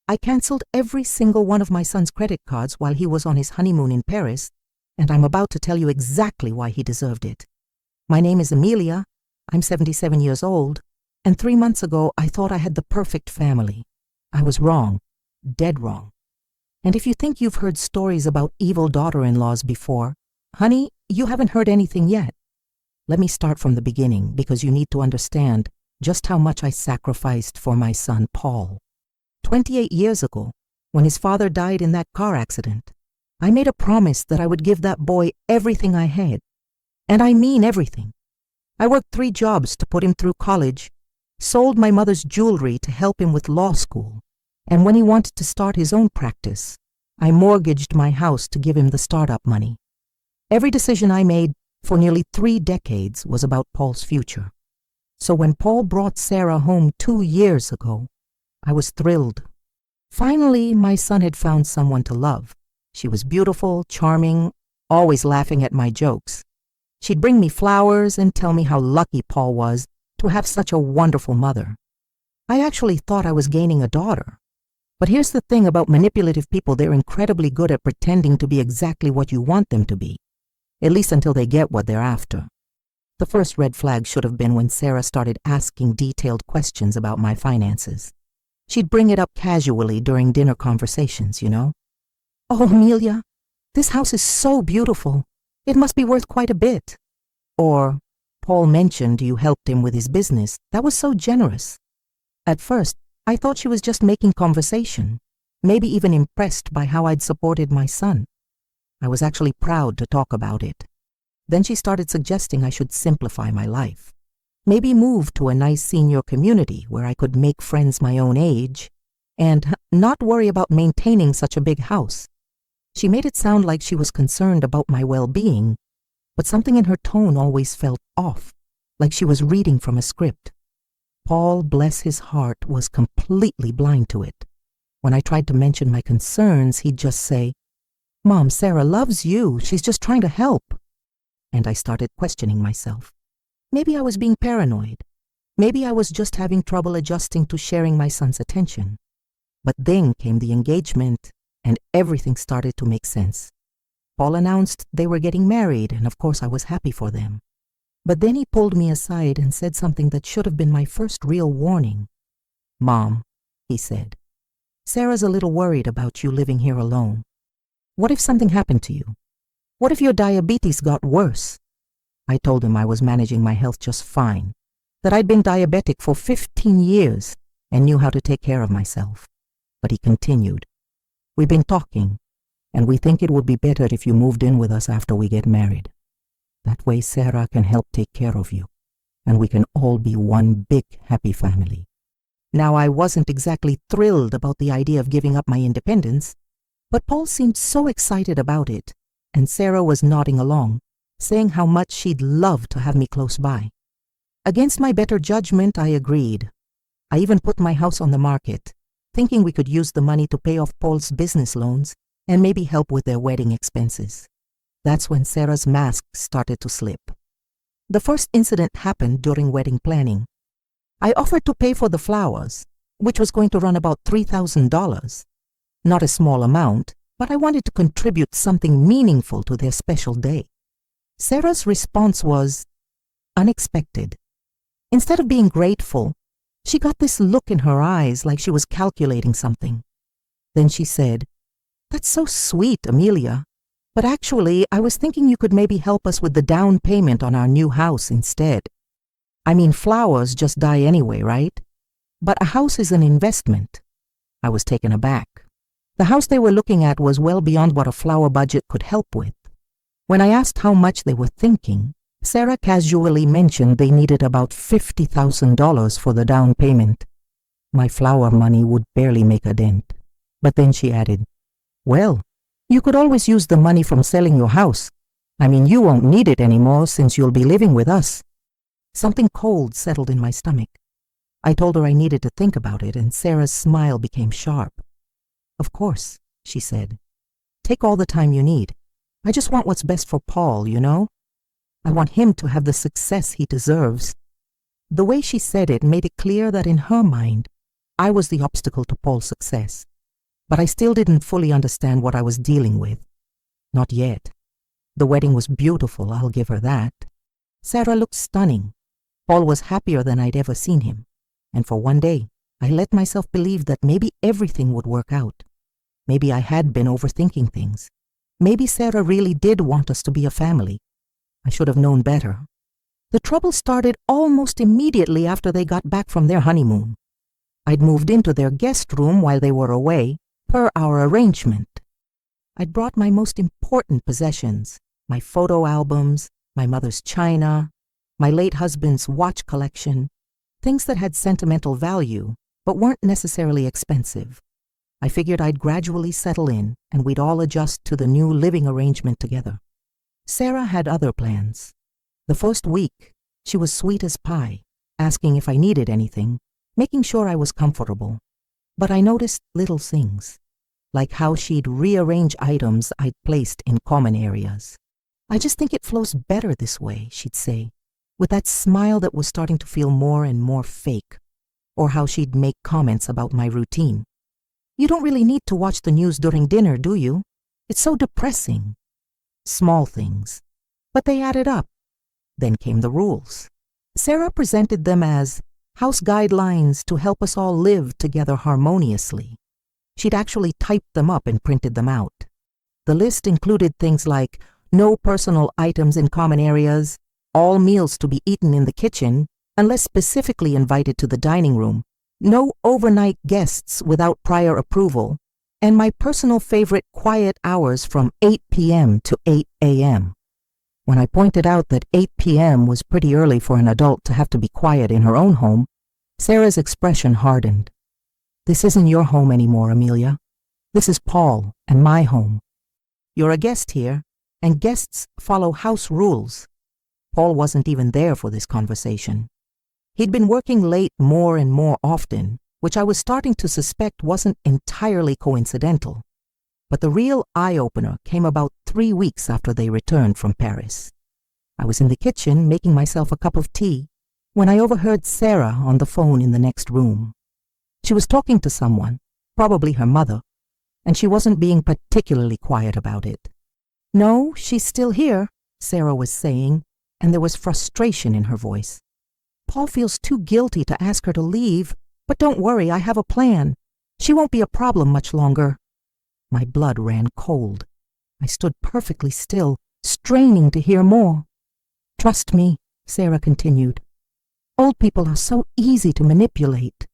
I canceled every single one of my son's credit cards while he was on his honeymoon in Paris, and I'm about to tell you exactly why he deserved it. My name is Amelia, I'm 77 years old, and 3 months ago I thought I had the perfect family. I was wrong, dead wrong. And if you think you've heard stories about evil daughter-in-laws before, honey, you haven't heard anything yet. Let me start from the beginning because you need to understand just how much I sacrificed for my son, Paul. 28 years ago, when his father died in that car accident, I made a promise that I would give that boy everything I had. And I mean everything. I worked 3 jobs to put him through college, sold my mother's jewelry to help him with law school, and when he wanted to start his own practice, I mortgaged my house to give him the startup money. Every decision I made for nearly 3 decades was about Paul's future. So when Paul brought Sarah home 2 years ago, I was thrilled. Finally, my son had found someone to love. She was beautiful, charming, always laughing at my jokes. She'd bring me flowers and tell me how lucky Paul was to have such a wonderful mother. I actually thought I was gaining a daughter. But here's the thing about manipulative people, they're incredibly good at pretending to be exactly what you want them to be, at least until they get what they're after. The first red flag should have been when Sarah started asking detailed questions about my finances. She'd bring it up casually during dinner conversations, you know. "Oh, Amelia, this house is so beautiful. It must be worth quite a bit." Or, "Paul mentioned you helped him with his business. That was so generous." At first, I thought she was just making conversation, maybe even impressed by how I'd supported my son. I was actually proud to talk about it. Then she started suggesting I should simplify my life. Maybe move to a nice senior community where I could make friends my own age and not worry about maintaining such a big house. She made it sound like she was concerned about my well-being, but something in her tone always felt off, like she was reading from a script. Paul, bless his heart, was completely blind to it. When I tried to mention my concerns, he'd just say, "Mom, Sarah loves you. She's just trying to help." And I started questioning myself. Maybe I was being paranoid. Maybe I was just having trouble adjusting to sharing my son's attention. But then came the engagement, and everything started to make sense. Paul announced they were getting married, and of course I was happy for them. But then he pulled me aside and said something that should have been my first real warning. "Mom," he said, "Sarah's a little worried about you living here alone. What if something happened to you? What if your diabetes got worse?" I told him I was managing my health just fine, that I'd been diabetic for 15 years and knew how to take care of myself. But he continued, "We've been talking, and we think it would be better if you moved in with us after we get married. That way Sarah can help take care of you, and we can all be one big happy family." Now, I wasn't exactly thrilled about the idea of giving up my independence, but Paul seemed so excited about it, and Sarah was nodding along, saying how much she'd love to have me close by. Against my better judgment, I agreed. I even put my house on the market, thinking we could use the money to pay off Paul's business loans and maybe help with their wedding expenses. That's when Sarah's mask started to slip. The first incident happened during wedding planning. I offered to pay for the flowers, which was going to run about $3,000. Not a small amount, but I wanted to contribute something meaningful to their special day. Sarah's response was unexpected. Instead of being grateful, she got this look in her eyes like she was calculating something. Then she said, "That's so sweet, Amelia. But actually, I was thinking you could maybe help us with the down payment on our new house instead. I mean, flowers just die anyway, right? But a house is an investment." I was taken aback. The house they were looking at was well beyond what a flower budget could help with. When I asked how much they were thinking, Sarah casually mentioned they needed about $50,000 for the down payment. My flower money would barely make a dent. But then she added, "Well, you could always use the money from selling your house. I mean, you won't need it anymore since you'll be living with us." Something cold settled in my stomach. I told her I needed to think about it, and Sarah's smile became sharp. "Of course," she said. "Take all the time you need. I just want what's best for Paul, you know? I want him to have the success he deserves." The way she said it made it clear that in her mind, I was the obstacle to Paul's success. But I still didn't fully understand what I was dealing with. Not yet. The wedding was beautiful, I'll give her that. Sarah looked stunning. Paul was happier than I'd ever seen him. And for one day, I let myself believe that maybe everything would work out. Maybe I had been overthinking things. Maybe Sarah really did want us to be a family. I should have known better. The trouble started almost immediately after they got back from their honeymoon. I'd moved into their guest room while they were away, per our arrangement. I'd brought my most important possessions, my photo albums, my mother's china, my late husband's watch collection, things that had sentimental value, but weren't necessarily expensive. I figured I'd gradually settle in, and we'd all adjust to the new living arrangement together. Sarah had other plans. The first week, she was sweet as pie, asking if I needed anything, making sure I was comfortable. But I noticed little things, like how she'd rearrange items I'd placed in common areas. "I just think it flows better this way," she'd say, with that smile that was starting to feel more and more fake. Or how she'd make comments about my routine. "You don't really need to watch the news during dinner, do you? It's so depressing." Small things, but they added up. Then came the rules. Sarah presented them as house guidelines to help us all live together harmoniously. She'd actually typed them up and printed them out. The list included things like no personal items in common areas, all meals to be eaten in the kitchen, unless specifically invited to the dining room, no overnight guests without prior approval, and my personal favorite quiet hours from 8 p.m. to 8 a.m. When I pointed out that 8 p.m. was pretty early for an adult to have to be quiet in her own home, Sarah's expression hardened. "This isn't your home anymore, Amelia. This is Paul and my home. You're a guest here, and guests follow house rules." Paul wasn't even there for this conversation. He'd been working late more and more often, which I was starting to suspect wasn't entirely coincidental. But the real eye-opener came about 3 weeks after they returned from Paris. I was in the kitchen making myself a cup of tea when I overheard Sarah on the phone in the next room. She was talking to someone, probably her mother, and she wasn't being particularly quiet about it. "No, she's still here," Sarah was saying, and there was frustration in her voice. "Paul feels too guilty to ask her to leave, but don't worry, I have a plan. She won't be a problem much longer." My blood ran cold. I stood perfectly still, straining to hear more. "Trust me," Sarah continued. "Old people are so easy to manipulate.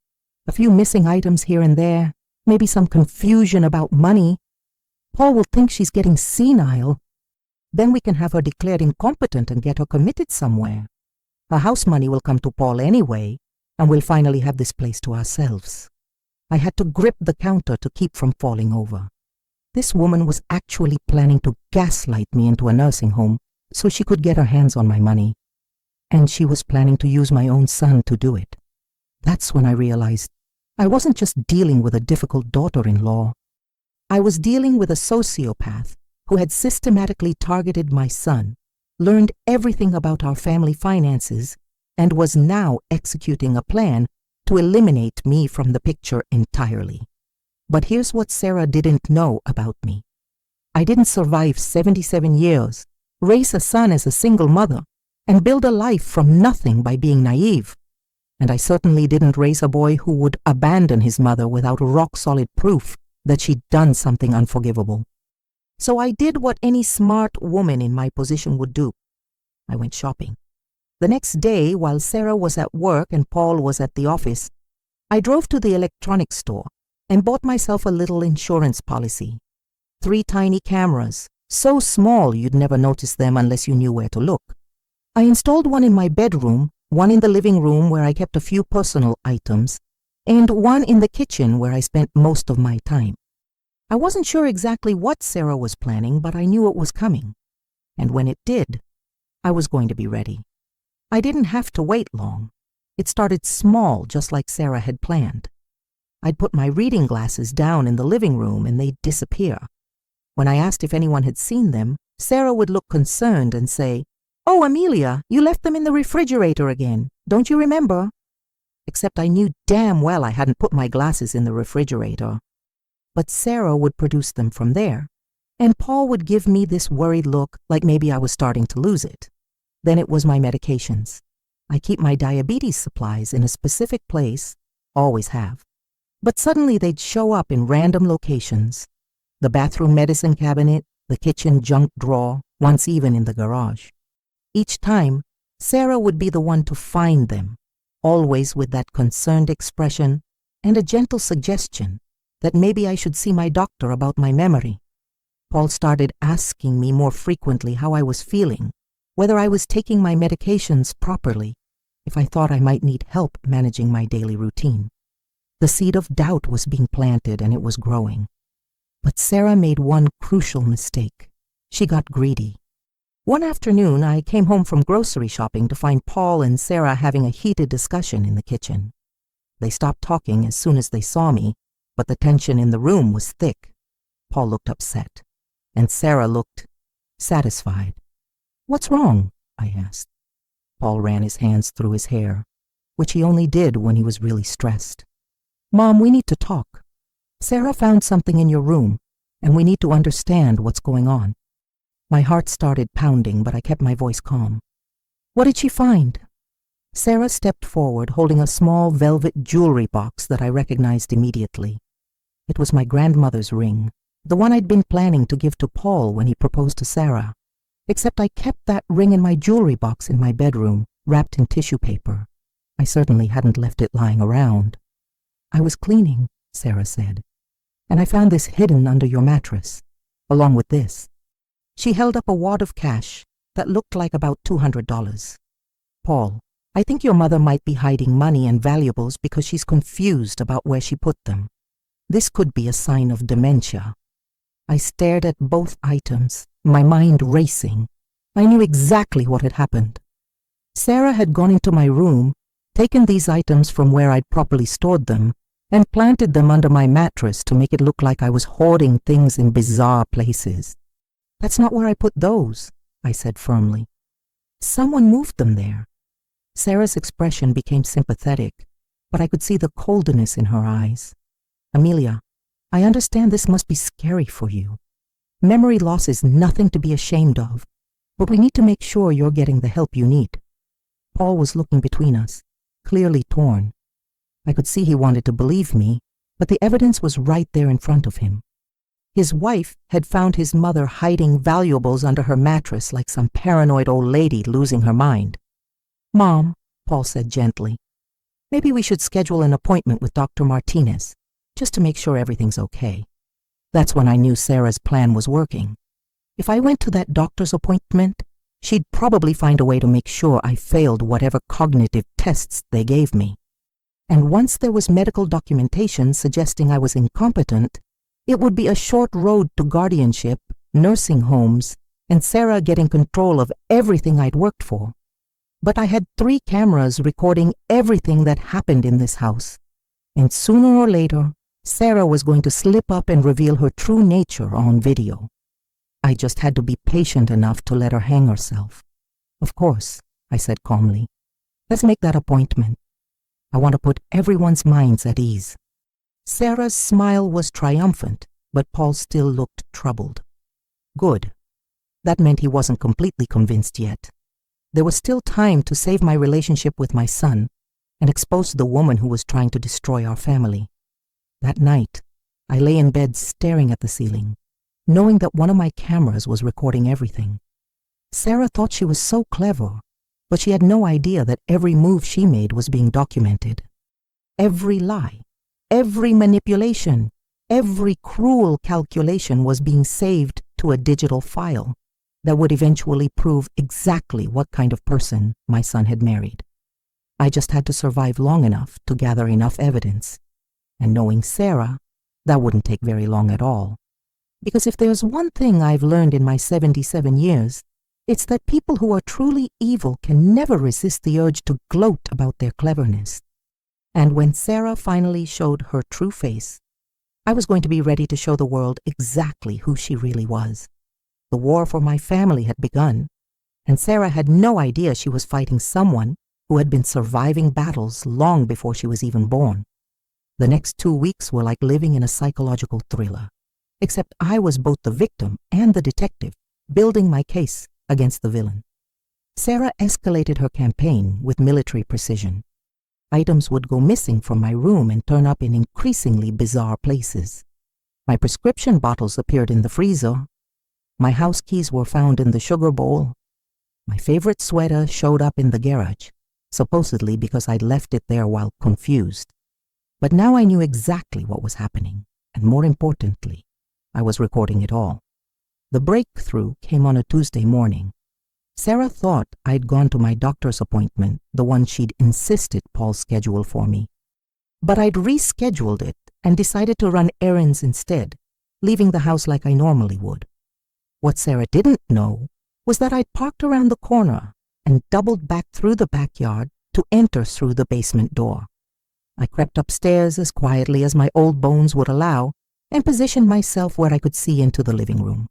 A few missing items here and there, maybe some confusion about money. Paul will think she's getting senile. Then we can have her declared incompetent and get her committed somewhere. Her house money will come to Paul anyway, and we'll finally have this place to ourselves." I had to grip the counter to keep from falling over. This woman was actually planning to gaslight me into a nursing home so she could get her hands on my money. And she was planning to use my own son to do it. That's when I realized I wasn't just dealing with a difficult daughter-in-law. I was dealing with a sociopath who had systematically targeted my son, learned everything about our family finances, and was now executing a plan to eliminate me from the picture entirely. But here's what Sarah didn't know about me. I didn't survive 77 years, raise a son as a single mother, and build a life from nothing by being naive. And I certainly didn't raise a boy who would abandon his mother without rock-solid proof that she'd done something unforgivable. So I did what any smart woman in my position would do. I went shopping. The next day, while Sarah was at work and Paul was at the office, I drove to the electronics store and bought myself a little insurance policy. 3 tiny cameras, so small you'd never notice them unless you knew where to look. I installed one in my bedroom, one in the living room where I kept a few personal items, and one in the kitchen where I spent most of my time. I wasn't sure exactly what Sarah was planning, but I knew it was coming. And when it did, I was going to be ready. I didn't have to wait long. It started small, just like Sarah had planned. I'd put my reading glasses down in the living room and they'd disappear. When I asked if anyone had seen them, Sarah would look concerned and say, "Oh, Amelia, you left them in the refrigerator again. Don't you remember?" Except I knew damn well I hadn't put my glasses in the refrigerator. but Sarah would produce them from there, and Paul would give me this worried look like maybe I was starting to lose it. Then it was my medications. I keep my diabetes supplies in a specific place, always have. But suddenly they'd show up in random locations. The bathroom medicine cabinet, the kitchen junk drawer, once even in the garage. Each time, Sarah would be the one to find them, always with that concerned expression and a gentle suggestion that maybe I should see my doctor about my memory. Paul started asking me more frequently how I was feeling, whether I was taking my medications properly, if I thought I might need help managing my daily routine. The seed of doubt was being planted and it was growing. But Sarah made one crucial mistake. She got greedy. One afternoon, I came home from grocery shopping to find Paul and Sarah having a heated discussion in the kitchen. They stopped talking as soon as they saw me, but the tension in the room was thick. Paul looked upset, and Sarah looked satisfied. "What's wrong?" I asked. Paul ran his hands through his hair, which he only did when he was really stressed. "Mom, we need to talk. Sarah found something in your room, and we need to understand what's going on." My heart started pounding, but I kept my voice calm. "What did she find?" Sarah stepped forward, holding a small velvet jewelry box that I recognized immediately. It was my grandmother's ring, the one I'd been planning to give to Paul when he proposed to Sarah. Except I kept that ring in my jewelry box in my bedroom, wrapped in tissue paper. I certainly hadn't left it lying around. "I was cleaning," Sarah said, "and I found this hidden under your mattress, along with this." She held up a wad of cash that looked like about $200. "Paul, I think your mother might be hiding money and valuables because she's confused about where she put them. This could be a sign of dementia." I stared at both items, my mind racing. I knew exactly what had happened. Sarah had gone into my room, taken these items from where I'd properly stored them, and planted them under my mattress to make it look like I was hoarding things in bizarre places. "That's not where I put those," I said firmly. "Someone moved them there." Sarah's expression became sympathetic, but I could see the coldness in her eyes. "Amelia, I understand this must be scary for you. Memory loss is nothing to be ashamed of, but we need to make sure you're getting the help you need." Paul was looking between us, clearly torn. I could see he wanted to believe me, but the evidence was right there in front of him. His wife had found his mother hiding valuables under her mattress like some paranoid old lady losing her mind. "Mom," Paul said gently, "maybe we should schedule an appointment with Dr. Martinez, just to make sure everything's okay." That's when I knew Sarah's plan was working. If I went to that doctor's appointment, she'd probably find a way to make sure I failed whatever cognitive tests they gave me. And once there was medical documentation suggesting I was incompetent, it would be a short road to guardianship, nursing homes, and Sarah getting control of everything I'd worked for. But I had 3 cameras recording everything that happened in this house, and sooner or later, Sarah was going to slip up and reveal her true nature on video. I just had to be patient enough to let her hang herself. "Of course," I said calmly. "Let's make that appointment. I want to put everyone's minds at ease." Sarah's smile was triumphant, but Paul still looked troubled. Good. That meant he wasn't completely convinced yet. There was still time to save my relationship with my son and expose the woman who was trying to destroy our family. That night, I lay in bed staring at the ceiling, knowing that one of my cameras was recording everything. Sarah thought she was so clever, but she had no idea that every move she made was being documented. Every lie, every manipulation, every cruel calculation was being saved to a digital file that would eventually prove exactly what kind of person my son had married. I just had to survive long enough to gather enough evidence. And knowing Sarah, that wouldn't take very long at all. Because if there's one thing I've learned in my 77 years, it's that people who are truly evil can never resist the urge to gloat about their cleverness. And when Sarah finally showed her true face, I was going to be ready to show the world exactly who she really was. The war for my family had begun, and Sarah had no idea she was fighting someone who had been surviving battles long before she was even born. The next 2 weeks were like living in a psychological thriller, except I was both the victim and the detective, building my case against the villain. Sarah escalated her campaign with military precision. Items would go missing from my room and turn up in increasingly bizarre places. My prescription bottles appeared in the freezer. My house keys were found in the sugar bowl. My favorite sweater showed up in the garage, supposedly because I'd left it there while confused. But now I knew exactly what was happening, and more importantly, I was recording it all. The breakthrough came on a Tuesday morning. Sarah thought I'd gone to my doctor's appointment, the one she'd insisted Paul schedule for me. But I'd rescheduled it and decided to run errands instead, leaving the house like I normally would. What Sarah didn't know was that I'd parked around the corner and doubled back through the backyard to enter through the basement door. I crept upstairs as quietly as my old bones would allow and positioned myself where I could see into the living room.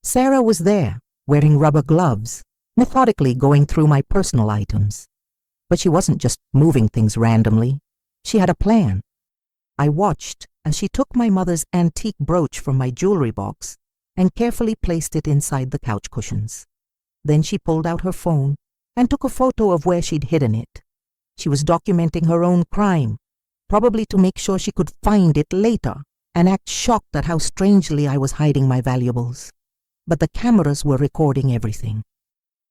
Sarah was there, wearing rubber gloves, methodically going through my personal items. But she wasn't just moving things randomly. She had a plan. I watched as she took my mother's antique brooch from my jewelry box and carefully placed it inside the couch cushions. Then she pulled out her phone and took a photo of where she'd hidden it. She was documenting her own crime, probably to make sure she could find it later and act shocked at how strangely I was hiding my valuables. But the cameras were recording everything.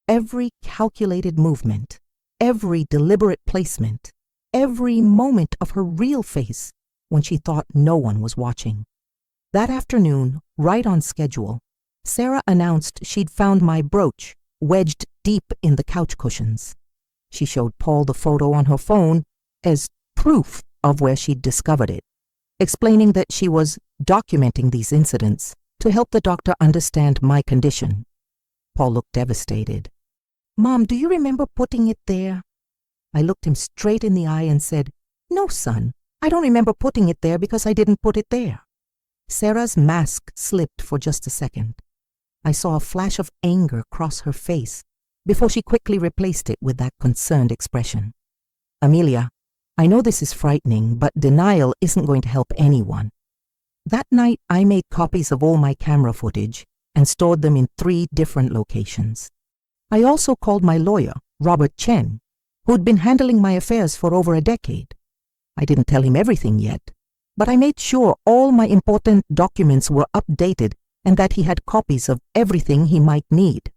Every calculated movement, every deliberate placement, every moment of her real face when she thought no one was watching. That afternoon, right on schedule, Sarah announced she'd found my brooch wedged deep in the couch cushions. She showed Paul the photo on her phone as proof of where she'd discovered it, explaining that she was documenting these incidents to help the doctor understand my condition. Paul looked devastated. "Mom, do you remember putting it there?" I looked him straight in the eye and said, "No, son, I don't remember putting it there because I didn't put it there." Sarah's mask slipped for just a second. I saw a flash of anger cross her face before she quickly replaced it with that concerned expression. "Amelia, I know this is frightening, but denial isn't going to help anyone. That night, I made copies of all my camera footage and stored them in 3 different locations. I also called my lawyer, Robert Chen, who'd been handling my affairs for over a decade. I didn't tell him everything yet, but I made sure all my important documents were updated and that he had copies of everything he might need.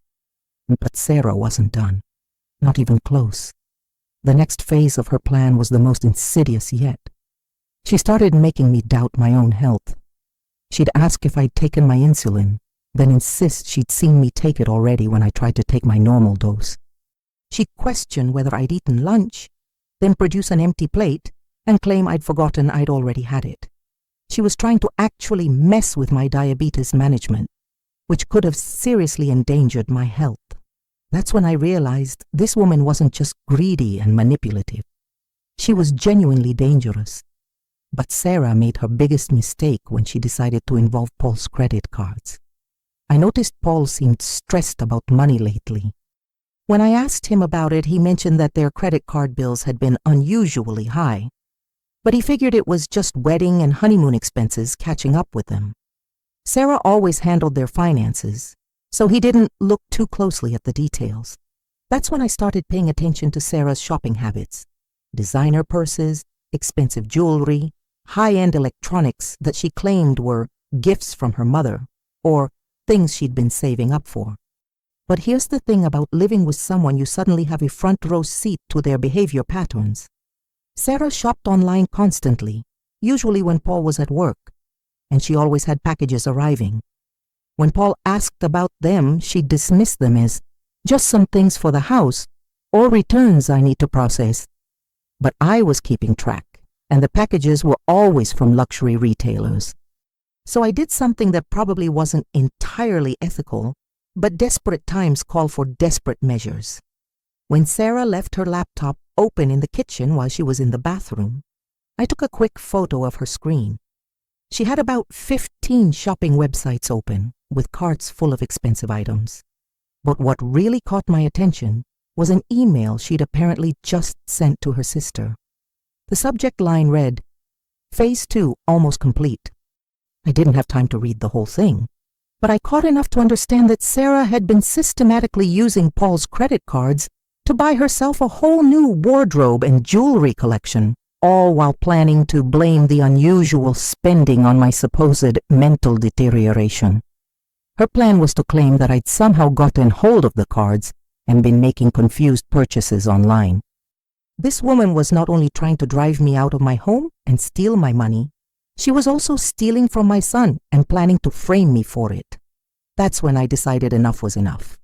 But Sarah wasn't done, not even close. The next phase of her plan was the most insidious yet. She started making me doubt my own health. She'd ask if I'd taken my insulin, then insist she'd seen me take it already when I tried to take my normal dose. She'd question whether I'd eaten lunch, then produce an empty plate and claim I'd forgotten I'd already had it. She was trying to actually mess with my diabetes management, which could have seriously endangered my health. That's when I realized this woman wasn't just greedy and manipulative. She was genuinely dangerous. But Sarah made her biggest mistake when she decided to involve Paul's credit cards. I noticed Paul seemed stressed about money lately. When I asked him about it, he mentioned that their credit card bills had been unusually high, but he figured it was just wedding and honeymoon expenses catching up with them. Sarah always handled their finances, so he didn't look too closely at the details. That's when I started paying attention to Sarah's shopping habits: designer purses, expensive jewelry, high-end electronics that she claimed were gifts from her mother or things she'd been saving up for. But here's the thing about living with someone: you suddenly have a front-row seat to their behavior patterns. Sarah shopped online constantly, usually when Paul was at work, and she always had packages arriving. When Paul asked about them, she'd dismiss them as just some things for the house or returns I need to process. But I was keeping track, and the packages were always from luxury retailers. So I did something that probably wasn't entirely ethical, but desperate times call for desperate measures. When Sarah left her laptop open in the kitchen while she was in the bathroom, I took a quick photo of her screen. She had about 15 shopping websites open, with carts full of expensive items. But what really caught my attention was an email she'd apparently just sent to her sister. The subject line read, Phase 2 almost complete. I didn't have time to read the whole thing, but I caught enough to understand that Sarah had been systematically using Paul's credit cards to buy herself a whole new wardrobe and jewelry collection, all while planning to blame the unusual spending on my supposed mental deterioration. Her plan was to claim that I'd somehow gotten hold of the cards and been making confused purchases online. This woman was not only trying to drive me out of my home and steal my money, she was also stealing from my son and planning to frame me for it. That's when I decided enough was enough.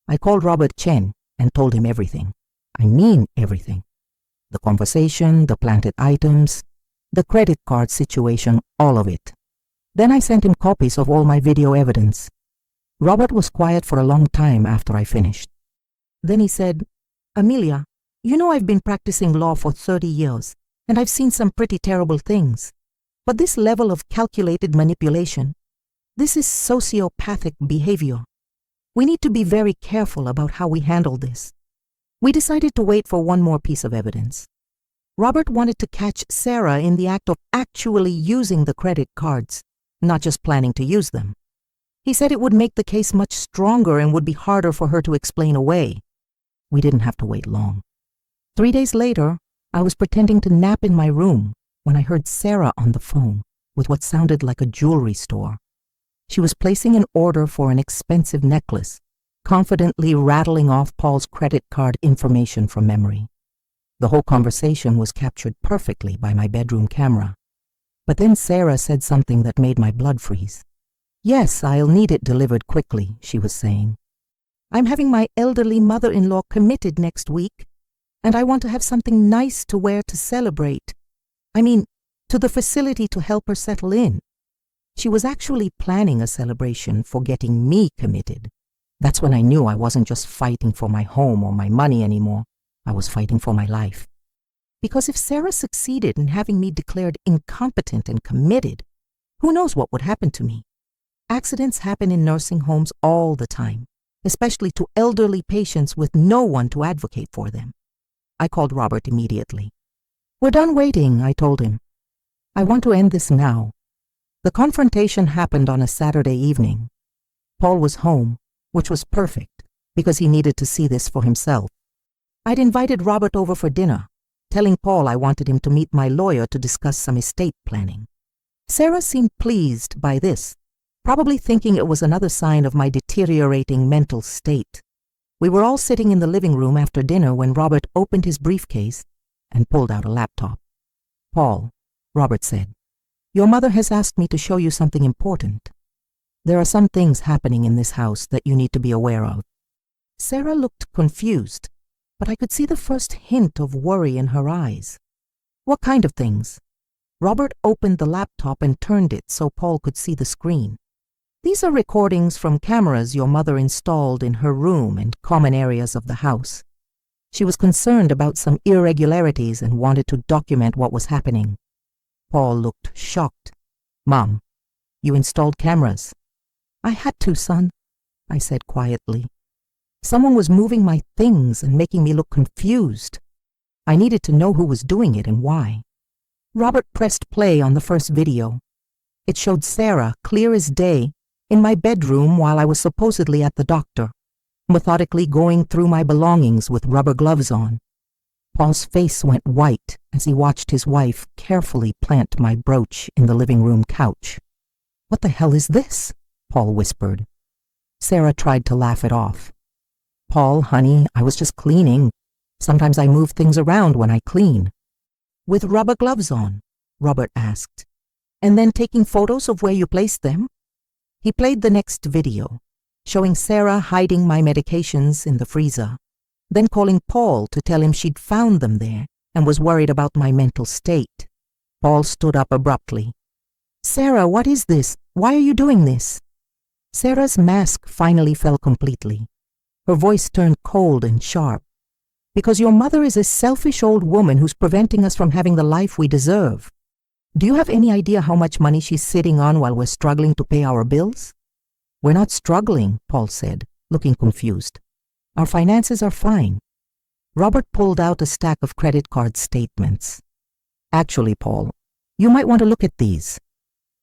I called Robert Chen and told him everything. I mean everything. The conversation, the planted items, the credit card situation, all of it. Then I sent him copies of all my video evidence. Robert was quiet for a long time after I finished. Then he said, "Amelia, you know I've been practicing law for 30 years, and I've seen some pretty terrible things. But this level of calculated manipulation, this is sociopathic behavior. We need to be very careful about how we handle this." We decided to wait for one more piece of evidence. Robert wanted to catch Sarah in the act of actually using the credit cards, not just planning to use them. He said it would make the case much stronger and would be harder for her to explain away. We didn't have to wait long. 3 days later, I was pretending to nap in my room when I heard Sarah on the phone with what sounded like a jewelry store. She was placing an order for an expensive necklace, confidently rattling off Paul's credit card information from memory. The whole conversation was captured perfectly by my bedroom camera. But then Sarah said something that made my blood freeze. "Yes, I'll need it delivered quickly," she was saying. "I'm having my elderly mother-in-law committed next week, and I want to have something nice to wear to celebrate. I mean, to the facility to help her settle in." She was actually planning a celebration for getting me committed. That's when I knew I wasn't just fighting for my home or my money anymore. I was fighting for my life. Because if Sarah succeeded in having me declared incompetent and committed, who knows what would happen to me? Accidents happen in nursing homes all the time, especially to elderly patients with no one to advocate for them. I called Robert immediately. "We're done waiting," I told him. "I want to end this now." The confrontation happened on a Saturday evening. Paul was home, which was perfect because he needed to see this for himself. I'd invited Robert over for dinner, telling Paul I wanted him to meet my lawyer to discuss some estate planning. Sarah seemed pleased by this, probably thinking it was another sign of my deteriorating mental state. We were all sitting in the living room after dinner when Robert opened his briefcase and pulled out a laptop. "Paul," Robert said, "your mother has asked me to show you something important. There are some things happening in this house that you need to be aware of." Sarah looked confused, but I could see the first hint of worry in her eyes. "What kind of things?" Robert opened the laptop and turned it so Paul could see the screen. "These are recordings from cameras your mother installed in her room and common areas of the house. She was concerned about some irregularities and wanted to document what was happening." Paul looked shocked. "Mom, you installed cameras?" "I had to, son," I said quietly. Someone was moving my things and making me look confused. I needed to know who was doing it and why. Robert pressed play on the first video. It showed Sarah, clear as day, in my bedroom while I was supposedly at the doctor, methodically going through my belongings with rubber gloves on. Paul's face went white as he watched his wife carefully plant my brooch in the living room couch. "What the hell is this?" Paul whispered. Sarah tried to laugh it off. "Paul, honey, I was just cleaning. Sometimes I move things around when I clean." "With rubber gloves on?" Robert asked. "And then taking photos of where you placed them?" He played the next video, showing Sarah hiding my medications in the freezer, then calling Paul to tell him she'd found them there and was worried about my mental state. Paul stood up abruptly. "Sarah, what is this? Why are you doing this?" Sarah's mask finally fell completely. Her voice turned cold and sharp. "Because your mother is a selfish old woman who's preventing us from having the life we deserve. Do you have any idea how much money she's sitting on while we're struggling to pay our bills?" "We're not struggling," Paul said, looking confused. "Our finances are fine." Robert pulled out a stack of credit card statements. "Actually, Paul, You might want to look at these.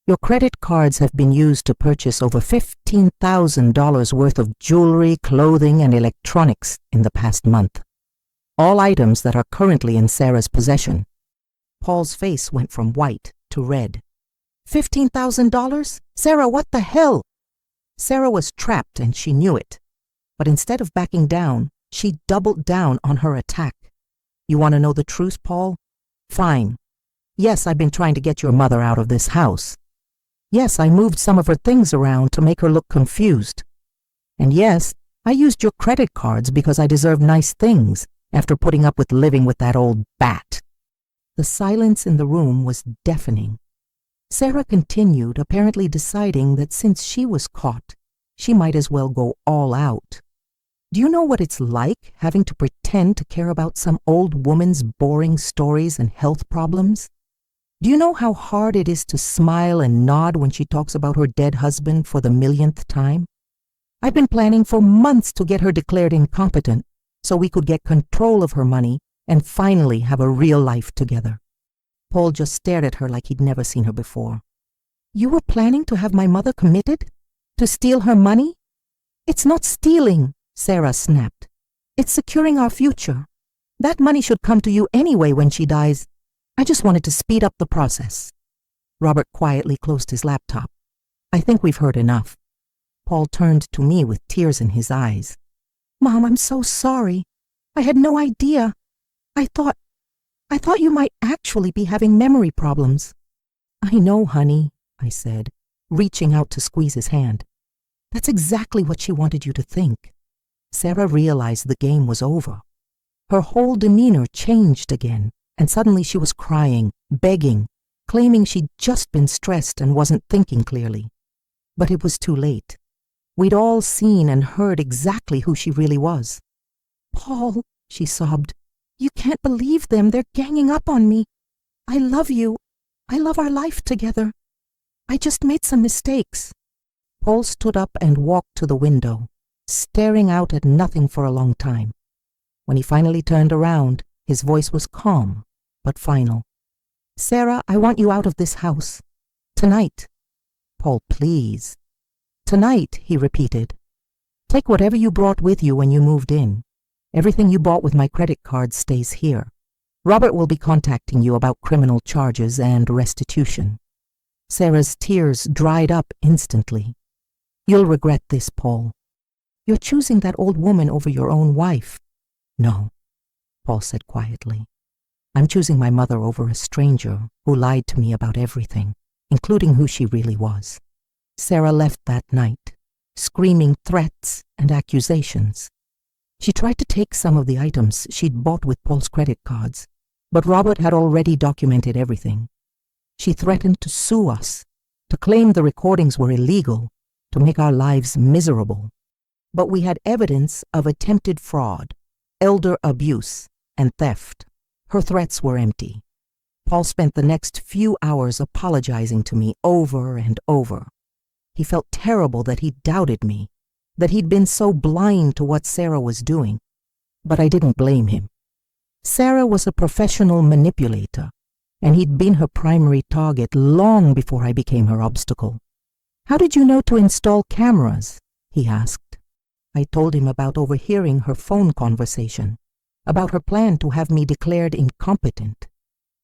Your credit cards have been used to purchase over $15,000 worth of jewelry, clothing, and electronics in the past month. All items that are currently in Sarah's possession. Paul's face went from white to red. $15,000? Sarah, what the hell? Sarah was trapped and she knew it. But instead of backing down, she doubled down on her attack. You want to know the truth, Paul? Fine. Yes, I've been trying to get your mother out of this house. Yes, I moved some of her things around to make her look confused. And yes, I used your credit cards because I deserve nice things after putting up with living with that old bat. The silence in the room was deafening. Sarah continued, apparently deciding that since she was caught, she might as well go all out. Do you know what it's like having to pretend to care about some old woman's boring stories and health problems? Do you know how hard it is to smile and nod when she talks about her dead husband for the millionth time? I've been planning for months to get her declared incompetent so we could get control of her money and finally have a real life together. Paul just stared at her like he'd never seen her before. You were planning to have my mother committed? To steal her money? It's not stealing, Sarah snapped. It's securing our future. That money should come to you anyway when she dies. I just wanted to speed up the process. Robert quietly closed his laptop. I think we've heard enough. Paul turned to me with tears in his eyes. Mom, I'm so sorry. I had no idea. I thought you might actually be having memory problems. I know, honey, I said, reaching out to squeeze his hand. That's exactly what she wanted you to think. Sarah realized the game was over. Her whole demeanor changed again, and suddenly she was crying, begging, claiming she'd just been stressed and wasn't thinking clearly. But it was too late. We'd all seen and heard exactly who she really was. Paul, she sobbed, you can't believe them. They're ganging up on me. I love you. I love our life together. I just made some mistakes. Paul stood up and walked to the window, staring out at nothing for a long time. When he finally turned around, his voice was calm, but final. Sarah, I want you out of this house. Tonight. Paul, please. Tonight, he repeated. Take whatever you brought with you when you moved in. Everything you bought with my credit card stays here. Robert will be contacting you about criminal charges and restitution. Sarah's tears dried up instantly. You'll regret this, Paul. You're choosing that old woman over your own wife. No, Paul said quietly. I'm choosing my mother over a stranger who lied to me about everything, including who she really was. Sarah left that night, screaming threats and accusations. She tried to take some of the items she'd bought with Paul's credit cards, but Robert had already documented everything. She threatened to sue us, to claim the recordings were illegal, to make our lives miserable. But we had evidence of attempted fraud, elder abuse, and theft. Her threats were empty. Paul spent the next few hours apologizing to me over and over. He felt terrible that he'd doubted me, that he'd been so blind to what Sarah was doing. But I didn't blame him. Sarah was a professional manipulator, and he'd been her primary target long before I became her obstacle. How did you know to install cameras? He asked. I told him about overhearing her phone conversation, about her plan to have me declared incompetent.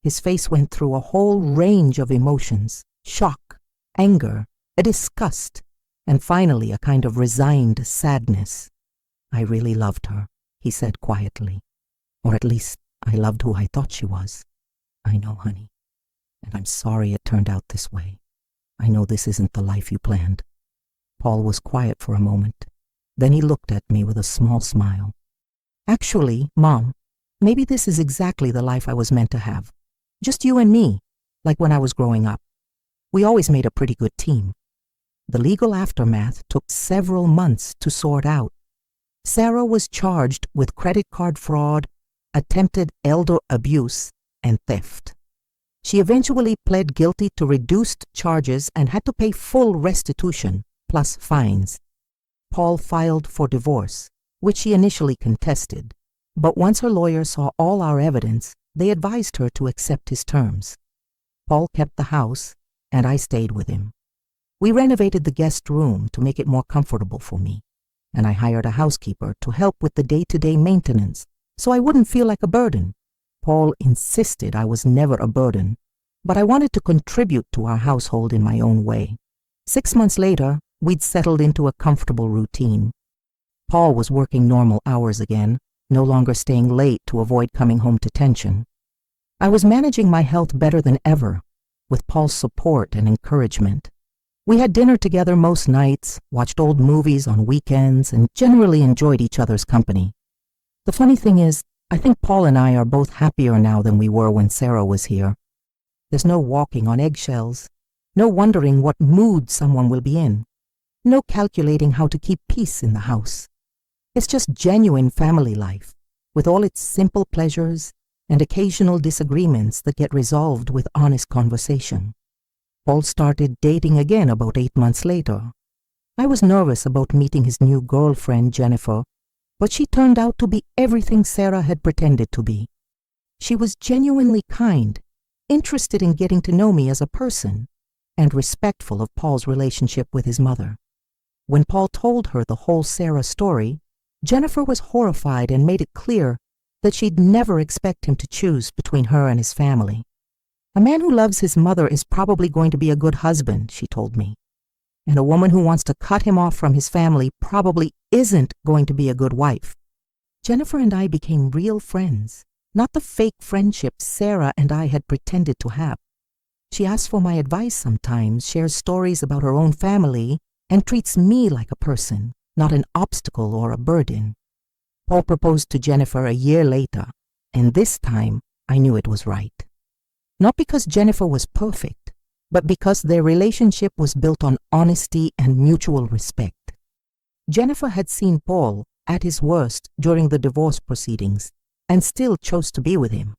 His face went through a whole range of emotions, shock, anger, a disgust, and finally a kind of resigned sadness. I really loved her, he said quietly. Or at least I loved who I thought she was. I know, honey, and I'm sorry it turned out this way. I know this isn't the life you planned. Paul was quiet for a moment. Then he looked at me with a small smile. Actually, Mom, maybe this is exactly the life I was meant to have. Just you and me, like when I was growing up. We always made a pretty good team. The legal aftermath took several months to sort out. Sarah was charged with credit card fraud, attempted elder abuse, and theft. She eventually pled guilty to reduced charges and had to pay full restitution, plus fines. Paul filed for divorce, which she initially contested, but once her lawyer saw all our evidence, they advised her to accept his terms. Paul kept the house, and I stayed with him. We renovated the guest room to make it more comfortable for me, and I hired a housekeeper to help with the day-to-day maintenance so I wouldn't feel like a burden. Paul insisted I was never a burden, but I wanted to contribute to our household in my own way. 6 months later, we'd settled into a comfortable routine. Paul was working normal hours again, no longer staying late to avoid coming home to tension. I was managing my health better than ever, with Paul's support and encouragement. We had dinner together most nights, watched old movies on weekends, and generally enjoyed each other's company. The funny thing is, I think Paul and I are both happier now than we were when Sarah was here. There's no walking on eggshells, no wondering what mood someone will be in, no calculating how to keep peace in the house. It's just genuine family life, with all its simple pleasures and occasional disagreements that get resolved with honest conversation. Paul started dating again about 8 months later. I was nervous about meeting his new girlfriend, Jennifer, but she turned out to be everything Sarah had pretended to be. She was genuinely kind, interested in getting to know me as a person, and respectful of Paul's relationship with his mother. When Paul told her the whole Sarah story, Jennifer was horrified and made it clear that she'd never expect him to choose between her and his family. A man who loves his mother is probably going to be a good husband, she told me. And a woman who wants to cut him off from his family probably isn't going to be a good wife. Jennifer and I became real friends, not the fake friendship Sarah and I had pretended to have. She asks for my advice sometimes, shares stories about her own family, and treats me like a person, not an obstacle or a burden. Paul proposed to Jennifer a year later, and this time I knew it was right. Not because Jennifer was perfect, but because their relationship was built on honesty and mutual respect. Jennifer had seen Paul at his worst during the divorce proceedings and still chose to be with him.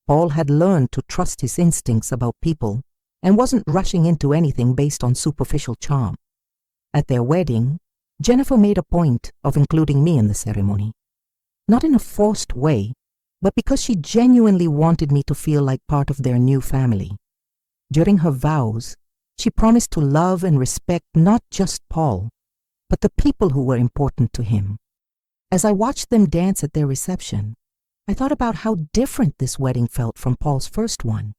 Paul had learned to trust his instincts about people and wasn't rushing into anything based on superficial charm. At their wedding, Jennifer made a point of including me in the ceremony. Not in a forced way, but because she genuinely wanted me to feel like part of their new family. During her vows, she promised to love and respect not just Paul, but the people who were important to him. As I watched them dance at their reception, I thought about how different this wedding felt from Paul's first one.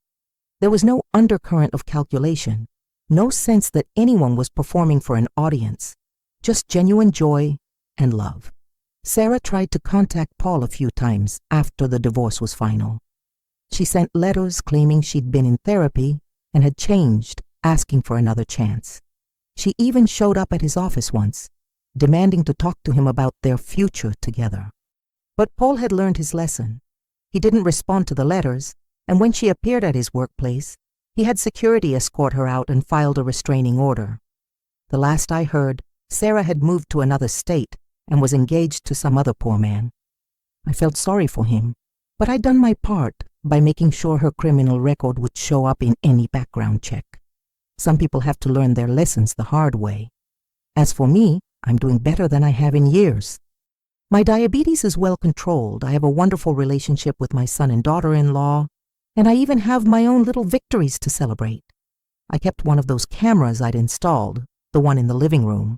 There was no undercurrent of calculation, no sense that anyone was performing for an audience, just genuine joy and love. Sarah tried to contact Paul a few times after the divorce was final. She sent letters claiming she'd been in therapy and had changed, asking for another chance. She even showed up at his office once, demanding to talk to him about their future together. But Paul had learned his lesson. He didn't respond to the letters, and when she appeared at his workplace, he had security escort her out and filed a restraining order. The last I heard, Sarah had moved to another state and was engaged to some other poor man. I felt sorry for him, but I'd done my part by making sure her criminal record would show up in any background check. Some people have to learn their lessons the hard way. As for me, I'm doing better than I have in years. My diabetes is well controlled. I have a wonderful relationship with my son and daughter-in-law, and I even have my own little victories to celebrate. I kept one of those cameras I'd installed, the one in the living room.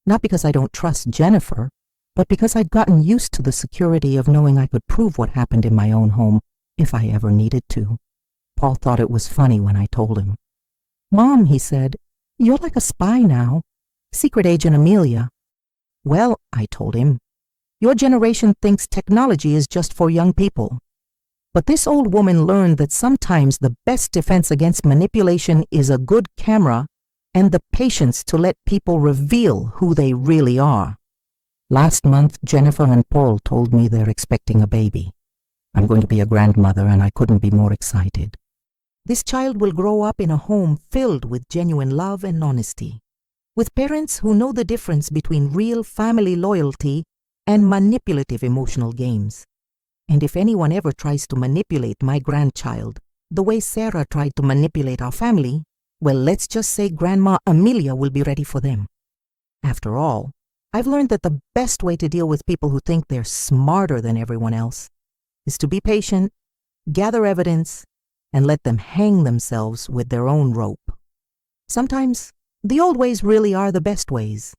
Not because I don't trust Jennifer, but because I'd gotten used to the security of knowing I could prove what happened in my own home if I ever needed to. Paul thought it was funny when I told him. "Mom," he said, "you're like a spy now. Secret Agent Amelia." "Well," I told him, "your generation thinks technology is just for young people. But this old woman learned that sometimes the best defense against manipulation is a good camera and the patience to let people reveal who they really are." Last month, Jennifer and Paul told me they're expecting a baby. I'm going to be a grandmother, and I couldn't be more excited. This child will grow up in a home filled with genuine love and honesty, with parents who know the difference between real family loyalty and manipulative emotional games. And if anyone ever tries to manipulate my grandchild the way Sarah tried to manipulate our family, well, let's just say Grandma Amelia will be ready for them. After all, I've learned that the best way to deal with people who think they're smarter than everyone else is to be patient, gather evidence, and let them hang themselves with their own rope. Sometimes the old ways really are the best ways.